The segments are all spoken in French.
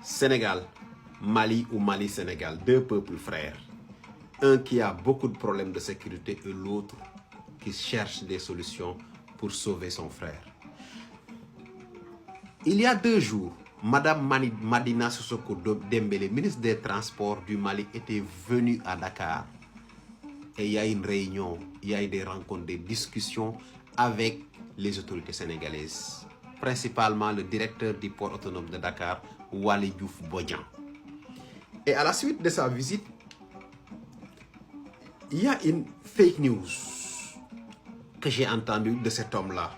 Sénégal, Mali ou Mali-Sénégal, deux peuples frères. Un qui a beaucoup de problèmes de sécurité et l'autre qui cherche des solutions pour sauver son frère. Il y a 2 jours, Madame Madina Sissoko Dembélé, ministre des Transports du Mali, était venue à Dakar. Et il y a une réunion, il y a eu des rencontres, des discussions avec les autorités sénégalaises. Principalement le directeur du port autonome de Dakar, Waly Diouf Bodian. Et à la suite de sa visite, il y a une fake news que j'ai entendue de cet homme-là,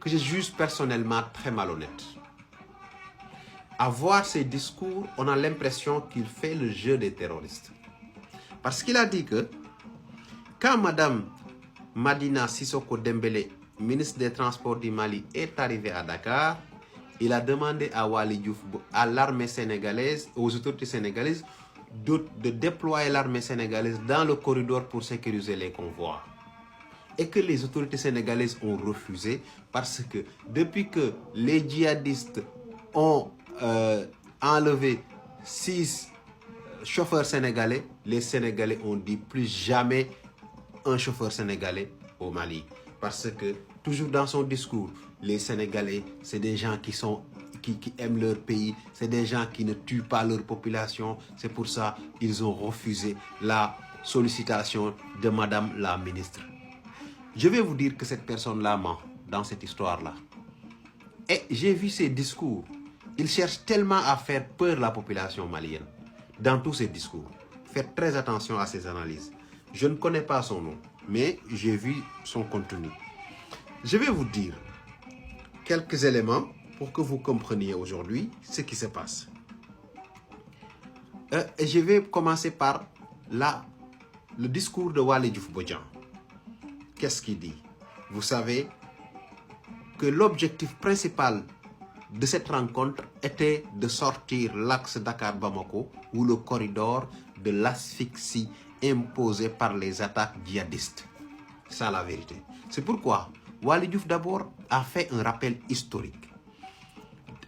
que je juge personnellement très malhonnête. À voir ses discours, on a l'impression qu'il fait le jeu des terroristes. Parce qu'il a dit que quand Madame Madina Sissoko Dembélé, ministre des Transports du Mali, est arrivée à Dakar, il a demandé à Waly Diouf, à l'armée sénégalaise, aux autorités sénégalaises, de déployer l'armée sénégalaise dans le corridor pour sécuriser les convois. Et que les autorités sénégalaises ont refusé parce que depuis que les djihadistes ont enlevé 6 chauffeurs sénégalais, les Sénégalais ont dit plus jamais un chauffeur sénégalais au Mali. Parce que toujours dans son discours, les Sénégalais, c'est des gens qui aiment leur pays, c'est des gens qui ne tuent pas leur population. C'est pour ça qu'ils ont refusé la sollicitation de Madame la ministre. Je vais vous dire que cette personne-là ment dans cette histoire-là. Et j'ai vu ses discours. Il cherche tellement à faire peur à la population malienne dans tous ses discours. Faites très attention à ses analyses. Je ne connais pas son nom, mais j'ai vu son contenu. Je vais vous dire quelques éléments pour que vous compreniez aujourd'hui ce qui se passe. Et je vais commencer par le discours de Waly Diouf Bodian. Qu'est-ce qu'il dit? Vous savez que l'objectif principal de cette rencontre était de sortir l'axe Dakar-Bamako ou le corridor de l'asphyxie imposée par les attaques djihadistes. C'est ça la vérité. C'est pourquoi Waly Diouf d'abord a fait un rappel historique.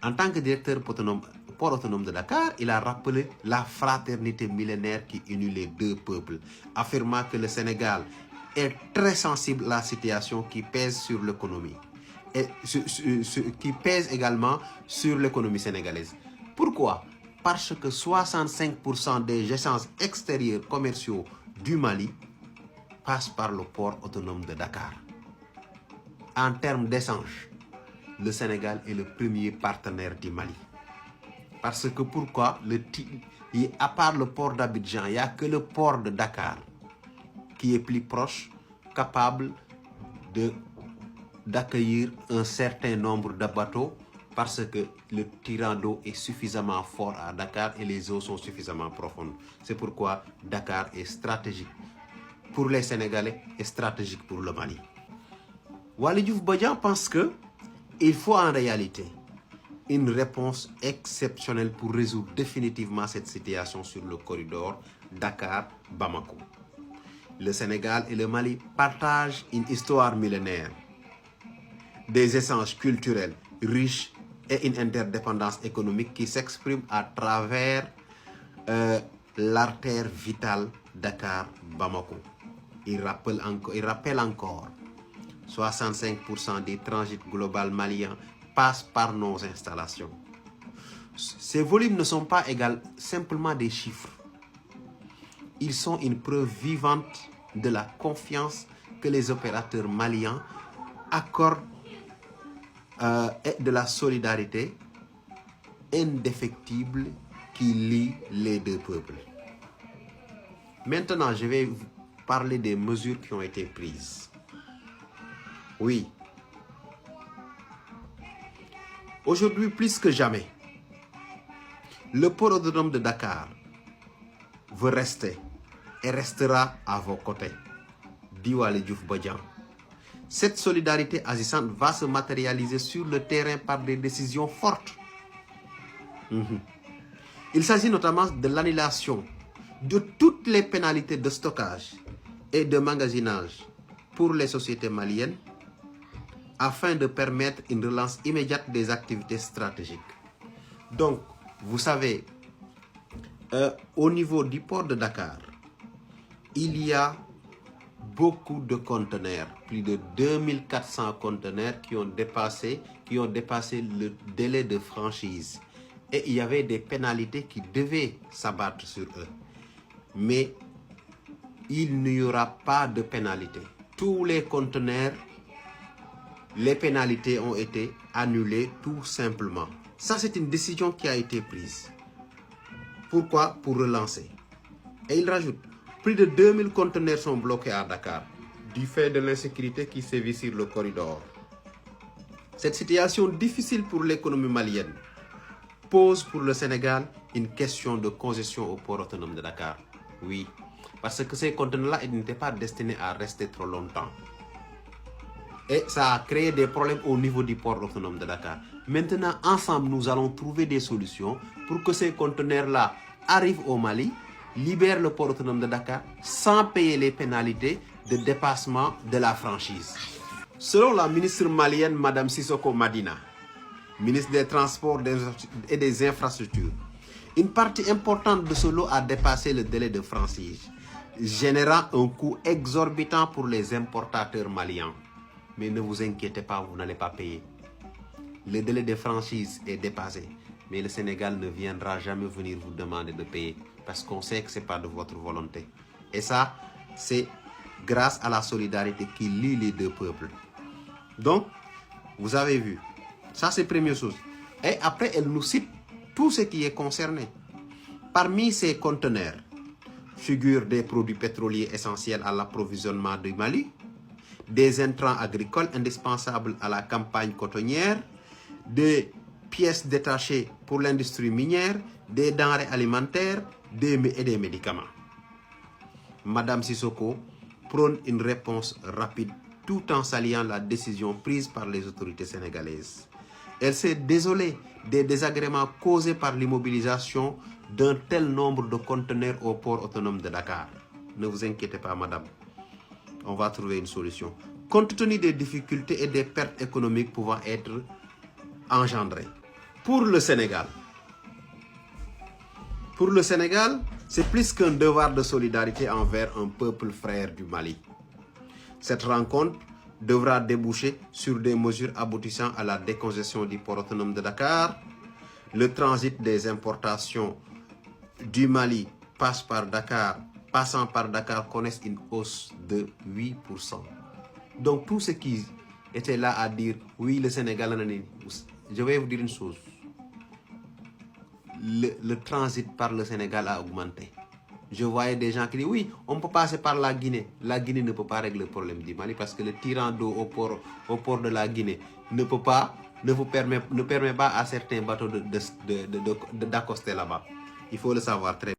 En tant que directeur port autonome de Dakar, il a rappelé la fraternité millénaire qui unit les deux peuples, affirmant que le Sénégal est très sensible à la situation qui pèse sur l'économie et qui pèse également sur l'économie sénégalaise. Pourquoi? Parce que 65% des échanges extérieurs commerciaux du Mali passent par le port autonome de Dakar. En termes d'échanges, le Sénégal est le premier partenaire du Mali. Parce que pourquoi? À part le port d'Abidjan, il n'y a que le port de Dakar qui est plus proche, capable d'accueillir un certain nombre de bateaux parce que le tirant d'eau est suffisamment fort à Dakar et les eaux sont suffisamment profondes. C'est pourquoi Dakar est stratégique pour les Sénégalais et stratégique pour le Mali. Waly Diouf Bodian pense qu'il faut en réalité une réponse exceptionnelle pour résoudre définitivement cette situation sur le corridor Dakar-Bamako. Le Sénégal et le Mali partagent une histoire millénaire, des échanges culturels riches et une interdépendance économique qui s'exprime à travers l'artère vitale Dakar-Bamako. Il rappelle encore 65% des transits global maliens passent par nos installations. Ces volumes ne sont pas simplement des chiffres. Ils sont une preuve vivante de la confiance que les opérateurs maliens accordent et de la solidarité indéfectible qui lie les deux peuples. Maintenant, je vais vous parler des mesures qui ont été prises. Oui. Aujourd'hui, plus que jamais, le port autonome de Dakar veut rester et restera à vos côtés, dit Waly Diouf Bodian. Cette solidarité agissante va se matérialiser sur le terrain par des décisions fortes. Il s'agit notamment de l'annulation de toutes les pénalités de stockage et de magasinage pour les sociétés maliennes afin de permettre une relance immédiate des activités stratégiques. Donc, vous savez, au niveau du port de Dakar, il y a beaucoup de conteneurs, plus de 2400 conteneurs qui ont dépassé le délai de franchise. Et il y avait des pénalités qui devaient s'abattre sur eux. Mais il n'y aura pas de pénalité. Tous les conteneurs, les pénalités ont été annulées tout simplement. Ça, c'est une décision qui a été prise. Pourquoi? Pour relancer. Et il rajoute, plus de 2000 conteneurs sont bloqués à Dakar du fait de l'insécurité qui sévit sur le corridor. Cette situation difficile pour l'économie malienne pose pour le Sénégal une question de congestion au port autonome de Dakar. Oui, parce que ces conteneurs-là n'étaient pas destinés à rester trop longtemps. Et ça a créé des problèmes au niveau du port autonome de Dakar. Maintenant, ensemble, nous allons trouver des solutions pour que ces conteneurs-là arrivent au Mali, libèrent le port autonome de Dakar sans payer les pénalités de dépassement de la franchise. Selon la ministre malienne, Mme Sissoko Madina, ministre des Transports et des Infrastructures, une partie importante de ce lot a dépassé le délai de franchise, générant un coût exorbitant pour les importateurs maliens. Mais ne vous inquiétez pas, vous n'allez pas payer. Le délai de franchise est dépassé, mais le Sénégal ne viendra jamais venir vous demander de payer parce qu'on sait que ce n'est pas de votre volonté. Et ça, c'est grâce à la solidarité qui lie les deux peuples. Donc, vous avez vu, ça c'est la première chose. Et après, elle nous cite tout ce qui est concerné. Parmi ces conteneurs figurent des produits pétroliers essentiels à l'approvisionnement du Mali, des intrants agricoles indispensables à la campagne cotonnière, des pièces détachées pour l'industrie minière, des denrées alimentaires et des médicaments. Madame Sissoko prône une réponse rapide tout en saluant la décision prise par les autorités sénégalaises. Elle s'est désolée des désagréments causés par l'immobilisation d'un tel nombre de conteneurs au port autonome de Dakar. Ne vous inquiétez pas, madame. On va trouver une solution. Compte tenu des difficultés et des pertes économiques pouvant être engendrées. Pour le Sénégal, c'est plus qu'un devoir de solidarité envers un peuple frère du Mali. Cette rencontre devra déboucher sur des mesures aboutissant à la décongestion du port autonome de Dakar. Le transit des importations du Mali passant par Dakar connaissent une hausse de 8%. Donc tout ce qui était là à dire, oui, le Sénégal, je vais vous dire une chose. Le transit par le Sénégal a augmenté. Je voyais des gens qui disent, oui, on peut passer par la Guinée. La Guinée ne peut pas régler le problème du Mali parce que le tirant d'eau au port de la Guinée ne permet pas à certains bateaux d'accoster là-bas. Il faut le savoir très bien.